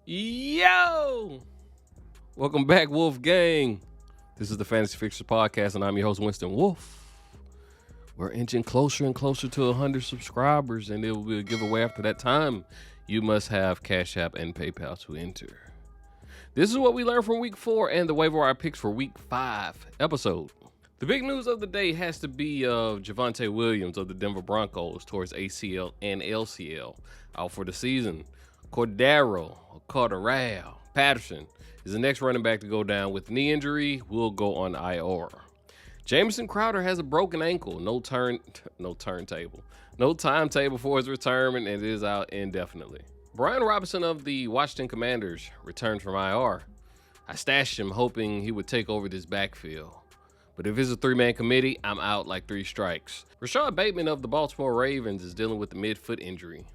Yo! Welcome back, Wolf Gang. This is the Fantasy Fixers Podcast, and I'm your host, Winston Wolf. We're inching closer and closer to 100 subscribers, and there will be a giveaway after that time. You must have Cash App and PayPal to enter. This is what we learned from Week 4 and the waiver wire picks for Week 5 episode. The big news of the day has to be Jamal Williams of the Denver Broncos towards ACL and LCL out for the season. Cordero Patterson is the next running back to go down with knee injury. Will go on IR. Jamison Crowder has a broken ankle. No timetable for his retirement, and it is out indefinitely. Brian Robinson of the Washington Commanders returned from IR. I stashed him hoping he would take over this backfield. But if it's a three-man committee, I'm out like 3 strikes. Rashad Bateman of the Baltimore Ravens is dealing with the mid-foot injury.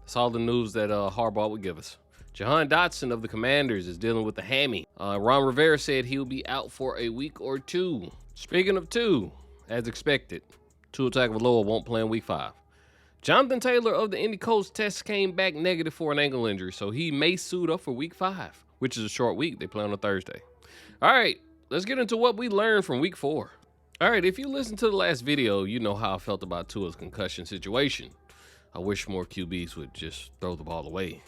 That's all the news that Harbaugh would give us. Jahan Dotson of the Commanders is dealing with the hammy. Ron Rivera said he'll be out for a week or 2. Speaking of 2, as expected, Tua Tagovailoa won't play in Week 5. Jonathan Taylor of the Indy Colts test came back negative for an ankle injury, so he may suit up for Week 5, which is a short week. They play on a Thursday. All right, let's get into what we learned from Week 4. All right, if you listened to the last video, you know how I felt about Tua's concussion situation. I wish more QBs would just throw the ball away.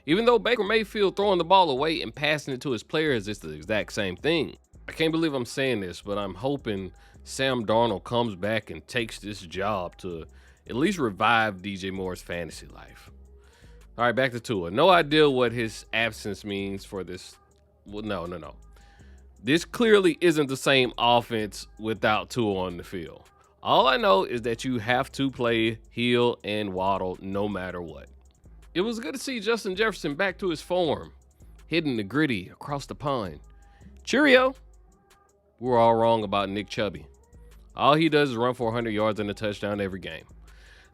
Even though Baker Mayfield throwing the ball away and passing it to his players is the exact same thing. I can't believe I'm saying this, but I'm hoping Sam Darnold comes back and takes this job to at least revive DJ Moore's fantasy life. All right, back to Tua. No idea what his absence means for this. Well, no. This clearly isn't the same offense without Tua on the field. All I know is that you have to play Hill and Waddle no matter what. It was good to see Justin Jefferson back to his form, hitting the gritty across the pond. Cheerio. We're all wrong about Nick Chubb. All he does is run for 100 yards and a touchdown every game.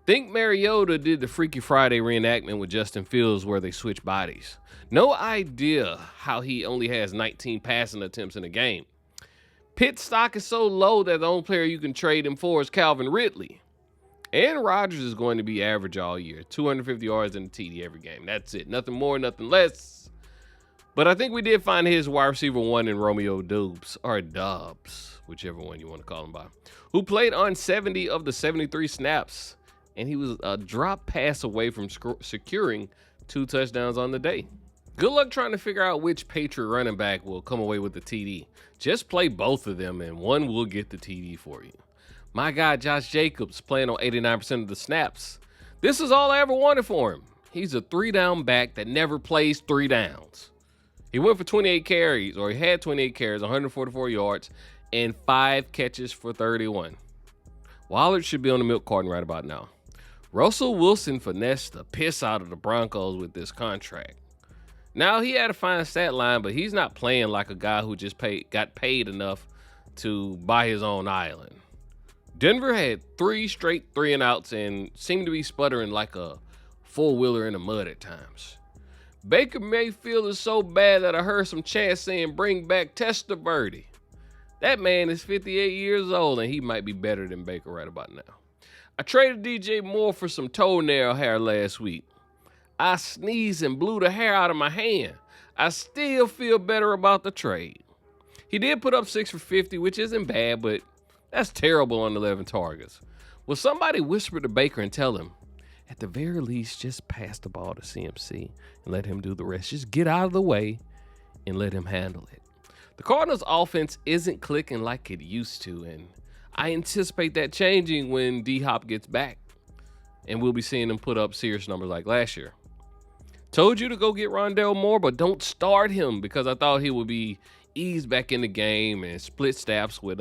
Think Mariota did the Freaky Friday reenactment with Justin Fields where they switch bodies. No idea how he only has 19 passing attempts in a game. Pitt's stock is so low that the only player you can trade him for is Calvin Ridley. Aaron Rodgers is going to be average all year. 250 yards and a TD every game. That's it. Nothing more, nothing less. But I think we did find his wide receiver 1 in Romeo Doubs, or Dobbs, whichever one you want to call him by, who played on 70 of the 73 snaps, and he was a drop pass away from securing 2 touchdowns on the day. Good luck trying to figure out which Patriot running back will come away with the TD. Just play both of them, and one will get the TD for you. My guy, Josh Jacobs, playing on 89% of the snaps. This is all I ever wanted for him. He's a 3-down back that never plays 3 downs. He went for 28 carries, or he had 28 carries, 144 yards, and 5 catches for 31. Waller should be on the milk carton right about now. Russell Wilson finessed the piss out of the Broncos with this contract. Now, he had a fine stat line, but he's not playing like a guy who just got paid enough to buy his own island. Denver had 3 straight 3-and-outs and seemed to be sputtering like a 4-wheeler in the mud at times. Baker Mayfield is so bad that I heard some chants saying bring back Testaverde. That man is 58 years old and he might be better than Baker right about now. I traded DJ Moore for some toenail hair last week. I sneezed and blew the hair out of my hand. I still feel better about the trade. He did put up 6 for 50, which isn't bad, but that's terrible on 11 targets. Will somebody whisper to Baker and tell him, at the very least, just pass the ball to CMC and let him do the rest. Just get out of the way and let him handle it. The Cardinals' offense isn't clicking like it used to, and I anticipate that changing when D-Hop gets back, and we'll be seeing him put up serious numbers like last year. Told you to go get Rondale Moore, but don't start him because I thought he would be eased back in the game and split staffs with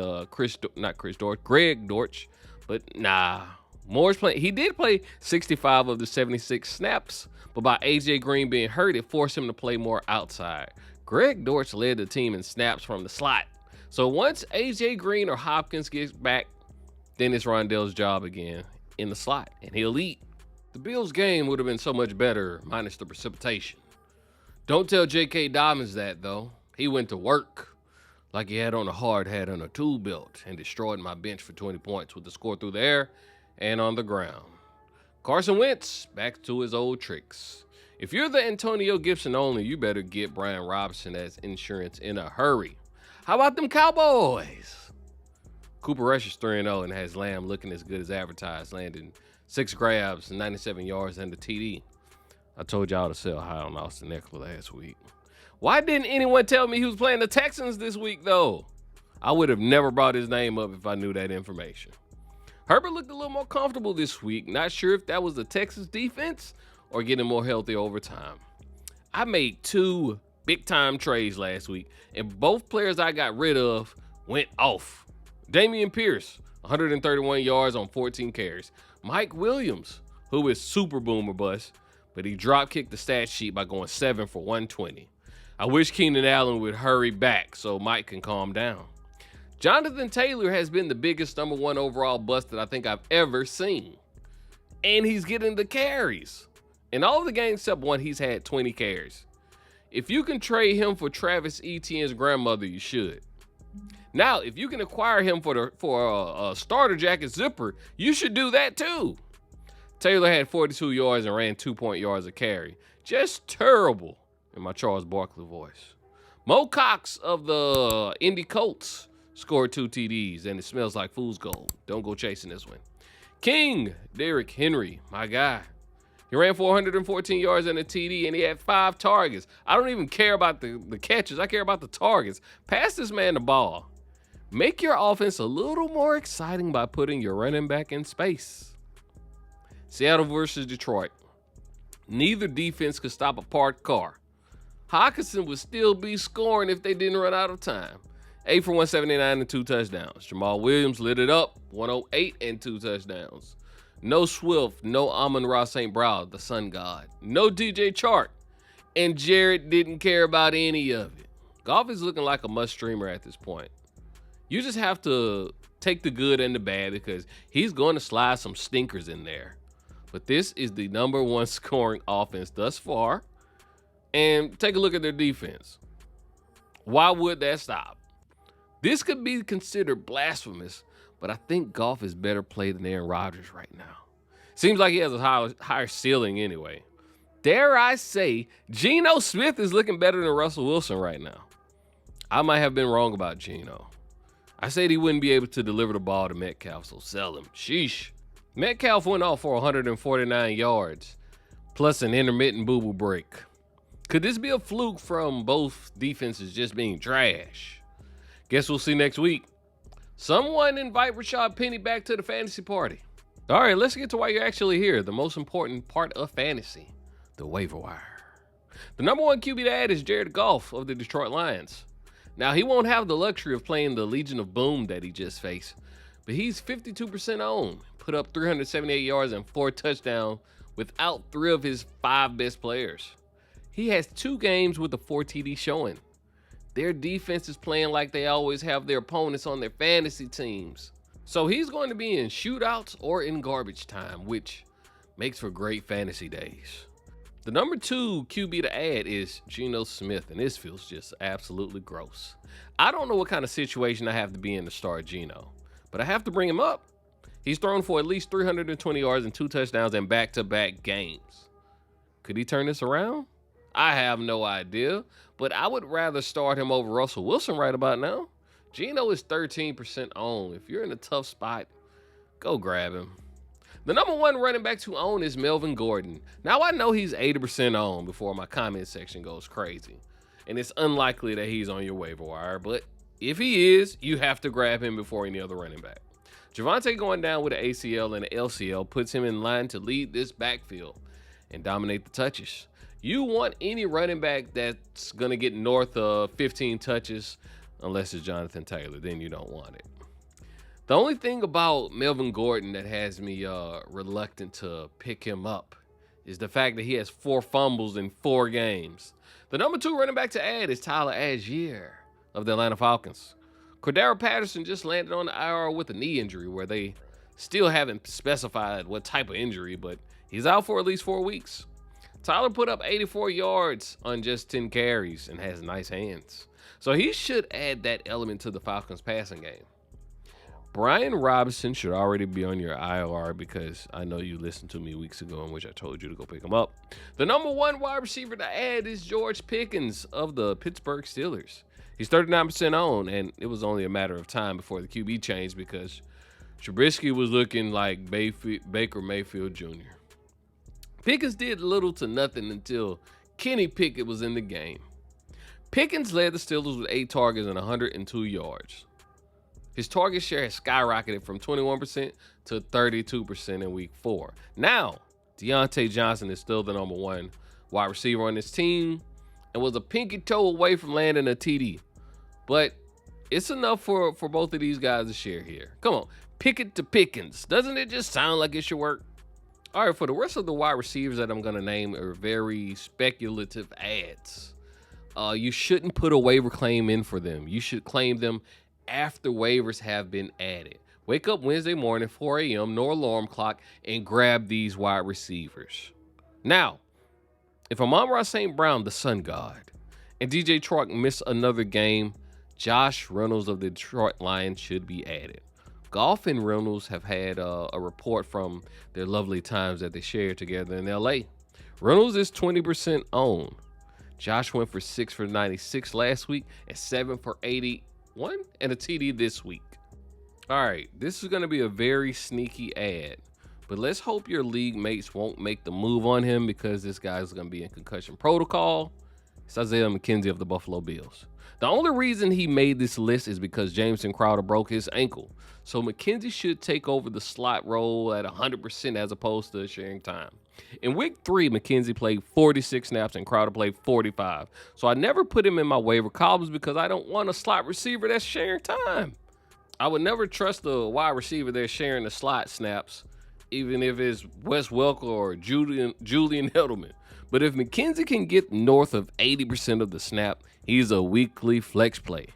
Greg Dortch, but nah. Moore's playing. He did play 65 of the 76 snaps, but by AJ Green being hurt, it forced him to play more outside. Greg Dortch led the team in snaps from the slot. So once AJ Green or Hopkins gets back, then it's Rondale's job again in the slot, and he'll eat. The Bills game would have been so much better minus the precipitation. Don't tell J.K. Dobbins that, though. He went to work like he had on a hard hat and a tool belt and destroyed my bench for 20 points with the score through the air and on the ground. Carson Wentz back to his old tricks. If you're the Antonio Gibson only, you better get Brian Robinson as insurance in a hurry. How about them Cowboys? Cooper Rush is 3-0 and has Lamb looking as good as advertised, landing 6 grabs, 97 yards, and a TD. I told y'all to sell high on Austin Eckler last week. Why didn't anyone tell me he was playing the Texans this week, though? I would have never brought his name up if I knew that information. Herbert looked a little more comfortable this week. Not sure if that was the Texans defense or getting more healthy over time. I made 2 big-time trades last week, and both players I got rid of went off. Dameon Pierce, 131 yards on 14 carries. Mike Williams, who is super boomer bust, but he drop-kicked the stat sheet by going 7 for 120. I wish Keenan Allen would hurry back so Mike can calm down. Jonathan Taylor has been the biggest number 1 overall bust that I think I've ever seen. And he's getting the carries. In all of the games except one, he's had 20 carries. If you can trade him for Travis Etienne's grandmother, you should. Now, if you can acquire him for a starter jacket zipper, you should do that too. Taylor had 42 yards and ran 2 yards a carry. Just terrible in my Charles Barkley voice. Mo Cox of the Indy Colts scored 2 TDs, and it smells like fool's gold. Don't go chasing this one. King Derrick Henry, my guy. He ran 414 yards and a TD, and he had 5 targets. I don't even care about the catches. I care about the targets. Pass this man the ball. Make your offense a little more exciting by putting your running back in space. Seattle versus Detroit. Neither defense could stop a parked car. Hockenson would still be scoring if they didn't run out of time. 8 for 179 and 2 touchdowns. Jamal Williams lit it up, 108 and 2 touchdowns. No Swift, no Amon-Ra St. Brown, the sun god. No DJ Chark. And Jared didn't care about any of it. Goff is looking like a must-streamer at this point. You just have to take the good and the bad because he's going to slide some stinkers in there. But this is the number 1 scoring offense thus far. And take a look at their defense. Why would that stop? This could be considered blasphemous, but I think Goff is better played than Aaron Rodgers right now. Seems like he has a higher ceiling anyway. Dare I say, Geno Smith is looking better than Russell Wilson right now. I might have been wrong about Geno. I said he wouldn't be able to deliver the ball to Metcalf, so sell him. Sheesh. Metcalf went off for 149 yards, plus an intermittent boo-boo break. Could this be a fluke from both defenses just being trash? Guess we'll see next week. Someone invite Rashad Penny back to the fantasy party. All right, let's get to why you're actually here. The most important part of fantasy, the waiver wire. The number 1 QB to add is Jared Goff of the Detroit Lions. Now, he won't have the luxury of playing the Legion of Boom that he just faced, but he's 52% owned, put up 378 yards and 4 touchdowns without 3 of his 5 best players. He has 2 games with a 4 TD showing. Their defense is playing like they always have their opponents on their fantasy teams. So he's going to be in shootouts or in garbage time, which makes for great fantasy days. The number 2 QB to add is Geno Smith, and this feels just absolutely gross. I don't know what kind of situation I have to be in to start Geno, but I have to bring him up. He's thrown for at least 320 yards and 2 touchdowns in back-to-back games. Could he turn this around? I have no idea, but I would rather start him over Russell Wilson right about now. Geno is 13% owned. If you're in a tough spot, go grab him. The number 1 running back to own is Melvin Gordon. Now, I know he's 80% owned before my comment section goes crazy, and it's unlikely that he's on your waiver wire, but if he is, you have to grab him before any other running back. Javonte going down with an ACL and an LCL puts him in line to lead this backfield and dominate the touches. You want any running back that's going to get north of 15 touches, unless it's Jonathan Taylor, then you don't want it. The only thing about Melvin Gordon that has me reluctant to pick him up is the fact that he has 4 fumbles in 4 games. The number 2 running back to add is Tyler Algier of the Atlanta Falcons. Cordero Patterson just landed on the IR with a knee injury where they still haven't specified what type of injury, but he's out for at least 4 weeks. Tyler put up 84 yards on just 10 carries and has nice hands. So he should add that element to the Falcons passing game. Brian Robinson should already be on your IR because I know you listened to me weeks ago in which I told you to go pick him up. The number one wide receiver to add is George Pickens of the Pittsburgh Steelers. He's 39% owned, and it was only a matter of time before the QB changed because Trubisky was looking like Baker Mayfield Jr. Pickens did little to nothing until Kenny Pickett was in the game. Pickens led the Steelers with 8 targets and 102 yards. His target share has skyrocketed from 21% to 32% in week 4. Now, Deontay Johnson is still the number one wide receiver on this team and was a pinky toe away from landing a TD. But it's enough for both of these guys to share here. Come on, Pickett to Pickens. Doesn't it just sound like it should work? All right, for the rest of the wide receivers that I'm going to name are very speculative ads. You shouldn't put a waiver claim in for them. You should claim them after waivers have been added. Wake up Wednesday morning, 4 a.m., no alarm clock, and grab these wide receivers. Now, if Amon-Ra St. Brown, the sun god, and DJ Chark miss another game, Josh Reynolds of the Detroit Lions should be added. Goff and Reynolds have had a report from their lovely times that they shared together in L.A. Reynolds is 20% owned. Josh went for 6 for 96 last week and 7 for 81 and a TD this week. All right, this is going to be a very sneaky ad, but let's hope your league mates won't make the move on him because this guy's going to be in concussion protocol. It's Isaiah Mckenzie of the Buffalo Bills. The only reason he made this list is because Jameson Crowder broke his ankle. So Mckenzie should take over the slot role at 100% as opposed to sharing time. In week 3, Mckenzie played 46 snaps and Crowder played 45. So I never put him in my waiver columns because I don't want a slot receiver that's sharing time. I would never trust a wide receiver that's sharing the slot snaps, even if it's Wes Welker or Julian Edelman. But if Mckenzie can get north of 80% of the snap, he's a weekly flex play.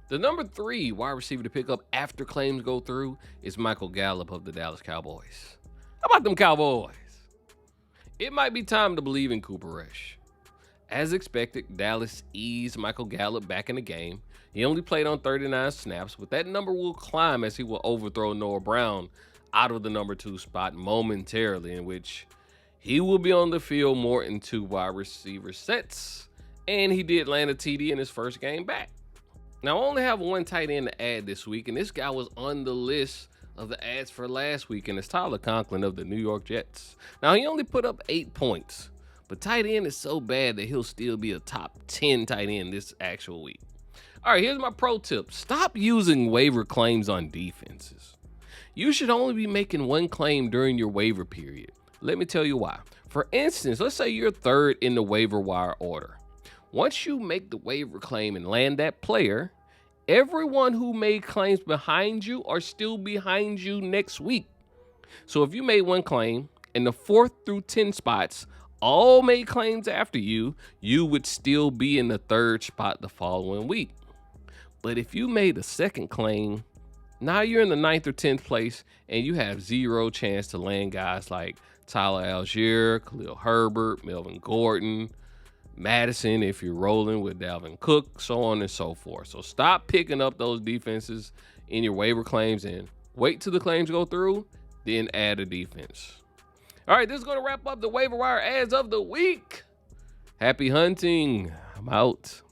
The number 3 wide receiver to pick up after claims go through is Michael Gallup of the Dallas Cowboys. How about them Cowboys? It might be time to believe in Cooper Rush. As expected, Dallas eased Michael Gallup back in the game. He only played on 39 snaps, but that number will climb as he will overthrow Noah Brown out of the number 2 spot momentarily, in which he will be on the field more in 2 wide receiver sets, and he did land a TD in his first game back. Now, I only have one tight end to add this week, and this guy was on the list of the ads for last week, and it's Tyler Conklin of the New York Jets. Now, he only put up 8 points, but tight end is so bad that he'll still be a top 10 tight end this actual week. All right, here's my pro tip. Stop using waiver claims on defenses. You should only be making one claim during your waiver period. Let me tell you why. For instance, let's say you're 3rd in the waiver wire order. Once you make the waiver claim and land that player, everyone who made claims behind you are still behind you next week. So if you made one claim and the 4th through 10 spots all made claims after you, you would still be in the 3rd spot the following week. But if you made a second claim, now you're in the 9th or 10th place and you have 0 chance to land guys like Tyler Algier, Khalil Herbert, Melvin Gordon, Madison if you're rolling with Dalvin Cook, so on and so forth. So stop picking up those defenses in your waiver claims and wait till the claims go through, then add a defense. All right, this is going to wrap up the waiver wire ads of the week. Happy hunting. I'm out.